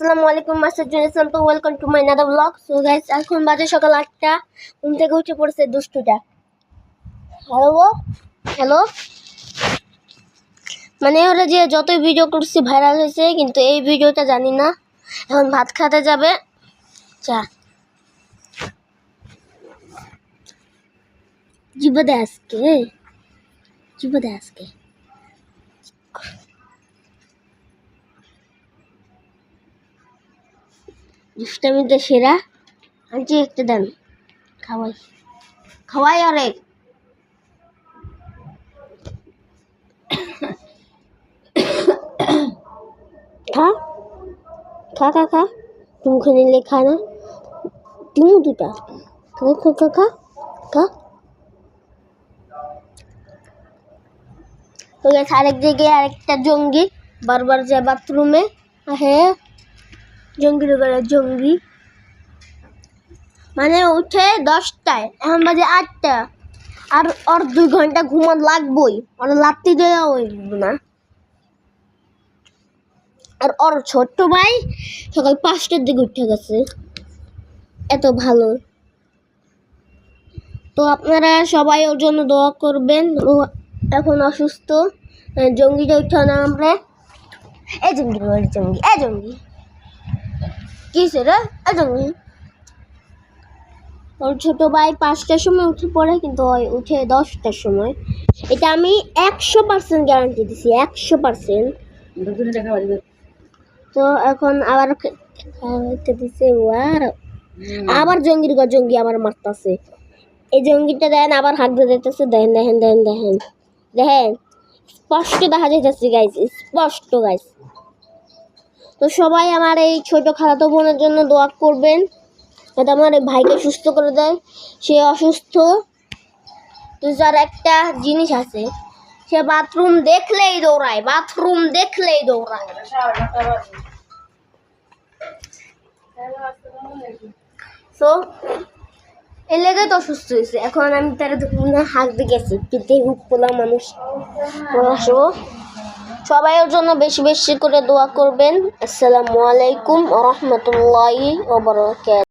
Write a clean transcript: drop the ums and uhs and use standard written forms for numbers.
আসসালামু আলাইকুম master June ইসলাম তো welcome to my another blog. So guys, এখন বাজে সকাল 8টা। ঘুম থেকে উঠে পড়ছে দুষ্টুটা। হ্যালো মানে ওরা যে যতই ভিডিও করছি ভাইরাল হয়েছে, কিন্তু এই ভিডিওটা জানি না। এখন ভাত খেতে যাবে। চা জীবদে আজকে দুষ্টামিতে সেরা। আনছি একটা দেন, খাওয়াই অনেক। খা খা খা খা তুমি খানে লেখা না তুমি দুটা খা খা খা খা খা। তো গেছে আরেক জায়গায় আরেকটা জঙ্গি বারবার যায় বাথরুমে। হ্যাঁ, জঙ্গি মানে উঠে 10টায়, এখন বাজে 8টা। আর ওর 2 ঘন্টা ঘুমান লাগবই, ওর লাত্তি দেওয়া হইব না। আর ওর ছোট্ট ভাই সকাল 5টার দিকে উঠে গেছে, এত ভালো। তো আপনারা সবাই ওর জন্য দোয়া করবেন। ও এখন অসুস্থ। জঙ্গিটা উঠে না আমরা জঙ্গি কিসে রে জঙ্গি। ওর ছোট ভাই 5টার সময় উঠে পড়ে, কিন্তু উঠে 10টার সময়। এটা আমি 100% গ্যারান্টি দিছি, 100%। তো এখন আবার খাওয়াইতে দিছে। আবার জঙ্গি আবার মারতেছে। এই জঙ্গিটা দেখেন আবার হাত ধরে দিতেছে। দেখেন স্পষ্ট দেখা যাইতেছে গাইস, স্পষ্ট গাইস। তো সবাই আমার এই ছোট খালাতো বোনের জন্য দোয়া করবেন, যাতে আমার এই ভাইকে সুস্থ করে দেয়। সে অসুস্থ। তো যার একটা জিনিস আছে, সে বাথরুম দেখলেই দৌড়ায়। তো এর লেগে তো অসুস্থ হয়েছে। এখন আমি তার হাত দিয়ে গেছি, কিন্তু হুক পোলা মানুষ। সবাই ওর জন্য বেশি বেশি করে দোয়া করবেন। আসসালামু আলাইকুম ওয়া রাহমাতুল্লাহি ওয়া বারাকাতুহু।